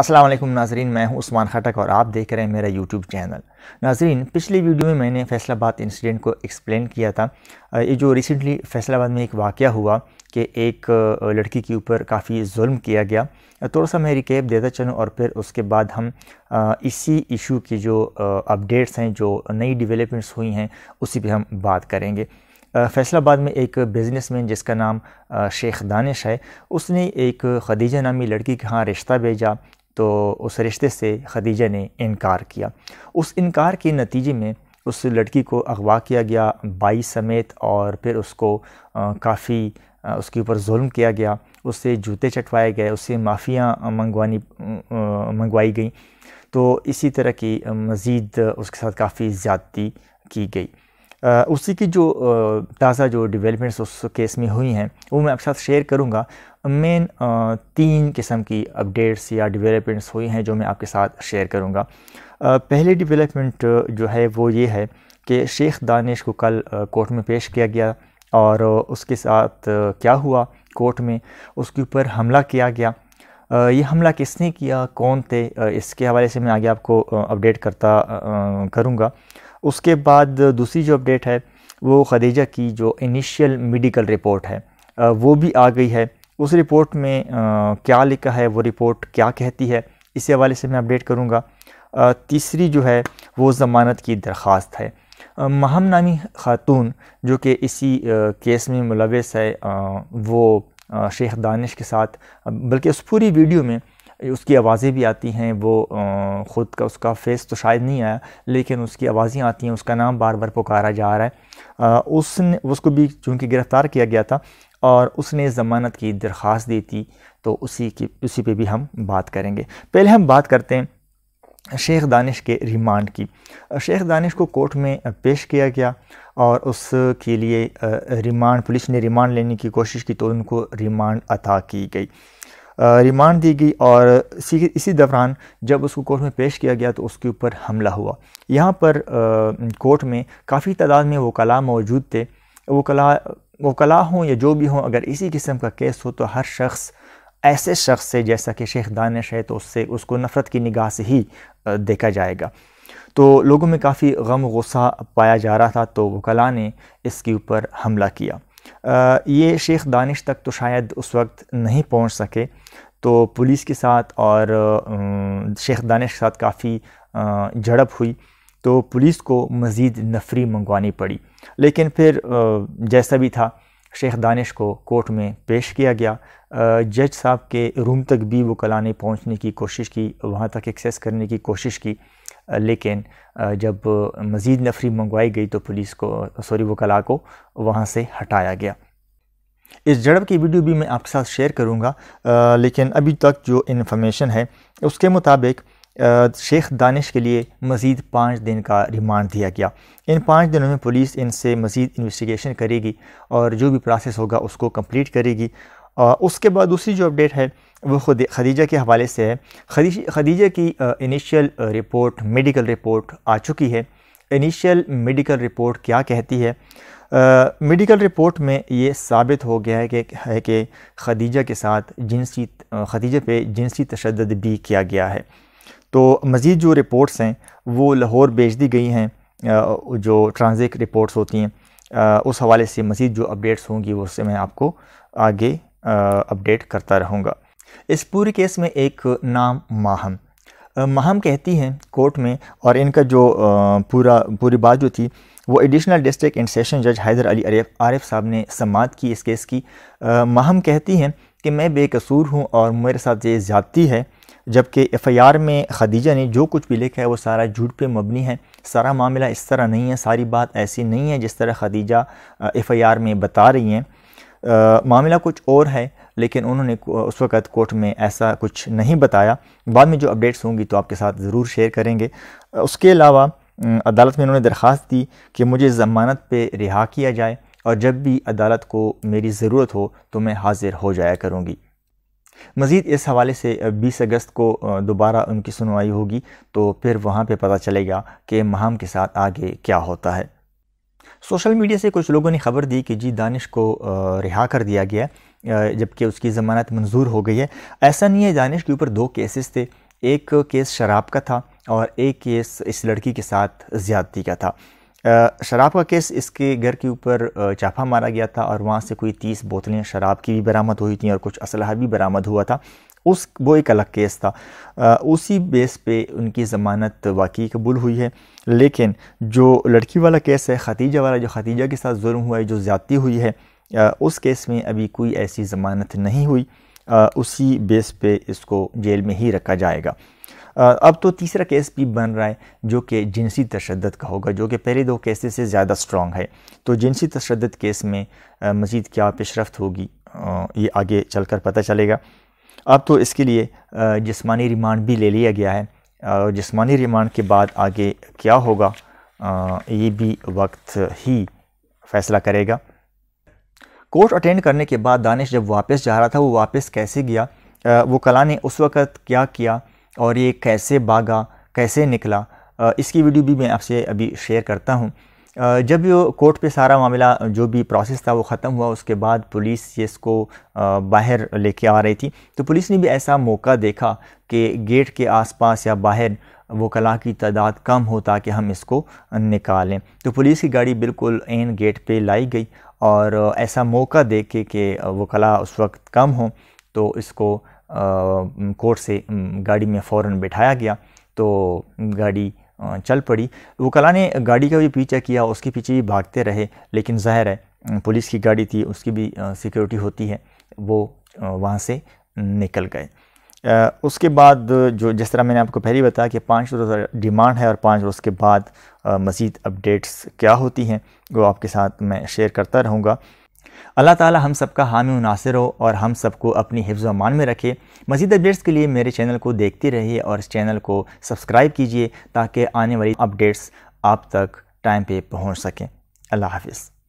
अस्सलाम वालेकुम नाजरीन, मैं हूं उस्मान खटक और आप देख रहे हैं मेरा यूट्यूब चैनल। नाजरीन, पिछली वीडियो में मैंने फैसलाबाद इंसिडेंट को एक्सप्लेन किया था। ये जो रिसेंटली फैसलाबाद में एक वाक़या हुआ कि एक लड़की के ऊपर काफ़ी जुल्म किया गया। थोड़ा सा मैं रिकैप देता चलूँ और फिर उसके बाद हम इसी इशू की जो अपडेट्स हैं, जो नई डेवलपमेंट्स हुई हैं, उसी पे हम बात करेंगे। फैसलाबाद में एक बिज़नेसमैन जिसका नाम शेख दानिश है, उसने एक खदीजा नामी लड़की के यहाँ रिश्ता भेजा, तो उस रिश्ते से खदीजा ने इनकार किया। उस इनकार के नतीजे में उस लड़की को अगवा किया गया बाई समेत, और फिर उसको काफ़ी उसके ऊपर जुल्म किया गया, उससे जूते चटवाए गए, उससे माफ़ियाँ मंगवाई गई। तो इसी तरह की मज़ीद उसके साथ काफ़ी ज़्यादती की गई। उसी की जो ताज़ा जो डेवलपमेंट्स उस केस में हुई हैं वो मैं आपके साथ शेयर करूँगा। मेन 3 किस्म की अपडेट्स या डेवलपमेंट्स हुई हैं जो मैं आपके साथ शेयर करूँगा। पहली डेवलपमेंट जो है वो ये है कि शेख दानिश को कल कोर्ट में पेश किया गया, और उसके साथ क्या हुआ, कोर्ट में उसके ऊपर हमला किया गया। ये हमला किसने किया, कौन थे, इसके हवाले से मैं आगे आपको अपडेट करता करूँगा। उसके बाद दूसरी जो अपडेट है वो खदीजा की जो इनिशियल मेडिकल रिपोर्ट है वो भी आ गई है। उस रिपोर्ट में क्या लिखा है, वो रिपोर्ट क्या कहती है, इसी हवाले से मैं अपडेट करूँगा। तीसरी जो है वो ज़मानत की दरख्वास्त है। महम नामी ख़ातून जो कि इसी केस में मुलविस है, वो शेख दानिश के साथ, बल्कि उस पूरी वीडियो में उसकी आवाज़ें भी आती हैं, वो ख़ुद का उसका फेस तो शायद नहीं आया, लेकिन उसकी आवाज़ें आती हैं, उसका नाम बार बार पुकारा जा रहा है। उसको भी चूँकि गिरफ़्तार किया गया था और उसने ज़मानत की दरख्वास्त दी थी, तो उसी पे भी हम बात करेंगे। पहले हम बात करते हैं शेख दानिश के रिमांड की। शेख दानिश को कोर्ट में पेश किया गया और उसके लिए पुलिस ने रिमांड लेने की कोशिश की, तो उनको रिमांड अता की गई, रिमांड दी गई। और इसी दौरान जब उसको कोर्ट में पेश किया गया तो उसके ऊपर हमला हुआ। यहाँ पर कोर्ट में काफ़ी तादाद में वकला मौजूद थे। वकला हों या जो भी हों, अगर इसी किस्म का केस हो तो हर शख्स ऐसे शख्स से, जैसा कि शेख दानिश है, तो उसको नफ़रत की निगाह से ही देखा जाएगा। तो लोगों में काफ़ी गम गुस्सा पाया जा रहा था, तो वकला ने इसके ऊपर हमला किया। ये शेख दानिश तक तो शायद उस वक्त नहीं पहुंच सके, तो पुलिस के साथ और शेख दानिश के साथ काफ़ी झड़प हुई, तो पुलिस को मज़ीद नफरी मंगवानी पड़ी। लेकिन फिर जैसा भी था, शेख दानिश को कोर्ट में पेश किया गया। जज साहब के रूम तक भी वकला ने पहुंचने की कोशिश की, वहां तक एक्सेस करने की कोशिश की, लेकिन जब मज़ीद नफरी मंगवाई गई तो वकला को वहाँ से हटाया गया। इस झड़प की वीडियो भी मैं आपके साथ शेयर करूँगा, लेकिन अभी तक जो इन्फॉर्मेशन है उसके मुताबिक शेख दानिश के लिए मज़ीद 5 दिन का रिमांड दिया गया। इन 5 दिनों में पुलिस इनसे मज़ीद इन्वेस्टिगेशन करेगी और जो भी प्रोसेस होगा उसको कंप्लीट करेगी। उसके बाद दूसरी जो अपडेट है वो खदीजा के हवाले से है। खदीजा की इनिशियल रिपोर्ट, मेडिकल रिपोर्ट आ चुकी है। इनिशियल मेडिकल रिपोर्ट क्या कहती है? मेडिकल रिपोर्ट में ये साबित हो गया है कि खदीजा के साथ खदीजा पे जिनसी तशद्दुद भी किया गया है। तो मज़ीद जो रिपोर्ट्स हैं वो लाहौर भेज दी गई हैं, जो ट्रांजिट रिपोर्ट्स होती हैं। उस हवाले से मज़ीद जो अपडेट्स होंगी वो उससे मैं आपको आगे अपडेट करता रहूँगा। इस पूरे केस में एक नाम महम कहती हैं कोर्ट में, और इनका जो पूरी बात जो थी वो एडिशनल डिस्ट्रिक्ट एंड सेशन जज हैदर अली आरिफ साहब ने समाअत की इस केस की। महम कहती हैं कि मैं बेकसूर हूँ और मेरे साथ ये ज़्यादती है, जबकि एफ़आईआर में खदीजा ने जो कुछ भी लिखा है वो सारा झूठ पे मबनी है। सारा मामला इस तरह नहीं है, सारी बात ऐसी नहीं है जिस तरह खदीजा एफ़आईआर में बता रही हैं। मामला कुछ और है, लेकिन उन्होंने उस वक़्त कोर्ट में ऐसा कुछ नहीं बताया। बाद में जो अपडेट्स होंगी तो आपके साथ ज़रूर शेयर करेंगे। उसके अलावा अदालत में उन्होंने दरख्वास्त दी कि मुझे ज़मानत पे रिहा किया जाए, और जब भी अदालत को मेरी ज़रूरत हो तो मैं हाज़िर हो जाया करूँगी। मज़ीद इस हवाले से 20 अगस्त को दोबारा उनकी सुनवाई होगी, तो फिर वहाँ पे पता चलेगा कि महम के साथ आगे क्या होता है। सोशल मीडिया से कुछ लोगों ने खबर दी कि जी दानिश को रिहा कर दिया गया, जबकि उसकी ज़मानत मंजूर हो गई है। ऐसा नहीं है, दानिश के ऊपर 2 केसेस थे, एक केस शराब का था और एक केस इस लड़की के साथ ज़्यादती का था। शराब का केस, इसके घर के ऊपर छापा मारा गया था और वहाँ से कोई 30 बोतलें शराब की भी बरामद हुई थी और कुछ असलहा भी बरामद हुआ था। वो एक अलग केस था। उसी बेस पे उनकी ज़मानत वाकई कबूल हुई है। लेकिन जो लड़की वाला केस है, खतीजा वाला, जो खतीजा के साथ जुल्म हुआ है, जो ज़्यादती हुई है, उस केस में अभी कोई ऐसी ज़मानत नहीं हुई। उसी बेस पे इसको जेल में ही रखा जाएगा। अब तो तीसरा केस भी बन रहा है जो कि जिनसी तशद्दुद का होगा, जो कि पहले 2 केसेस से ज़्यादा स्ट्रॉन्ग है। तो जिनसी तशद्दुद केस में मज़ीद क्या पेशरफ्त होगी, ये आगे चलकर पता चलेगा। अब तो इसके लिए जिस्मानी रिमांड भी ले लिया गया है। जिस्मानी रिमांड के बाद आगे क्या होगा, ये भी वक्त ही फ़ैसला करेगा। कोर्ट अटेंड करने के बाद दानिश जब वापस जा रहा था, वो वापस कैसे गया, वकला ने उस वक़्त क्या किया और ये कैसे भागा, कैसे निकला, इसकी वीडियो भी मैं आपसे अभी शेयर करता हूँ। जब ये कोर्ट पे सारा मामला जो भी प्रोसेस था वो ख़त्म हुआ, उसके बाद पुलिस ये इसको बाहर लेके आ रही थी, तो पुलिस ने भी ऐसा मौका देखा कि गेट के आसपास या बाहर वकला की तादाद कम हो ताकि हम इसको निकालें। तो पुलिस की गाड़ी बिल्कुल एन गेट पे लाई गई और ऐसा मौका देख के कि वकला उस वक्त कम हो, तो इसको कोर्ट से गाड़ी में फ़ौरन बिठाया गया। तो गाड़ी चल पड़ी। वकला ने गाड़ी का भी पीछा किया, उसके पीछे भी भागते रहे, लेकिन ज़ाहिर है पुलिस की गाड़ी थी, उसकी भी सिक्योरिटी होती है, वो वहाँ से निकल गए। उसके बाद जो जिस तरह मैंने आपको पहले ही बताया कि 5 रोज़ डिमांड है और 5 रोज़ के बाद मज़ीद अपडेट्स क्या होती हैं वो आपके साथ मैं शेयर करता रहूँगा। अल्लाह ताला हम सबका हामी व नासिर हो और हम सबको अपनी हिफ्ज़ व अमान में रखे। मज़ीद अपडेट्स के लिए मेरे चैनल को देखते रहिए और इस चैनल को सब्सक्राइब कीजिए ताकि आने वाली अपडेट्स आप तक टाइम पे पहुंच सकें। अल्लाह हाफ़िज़।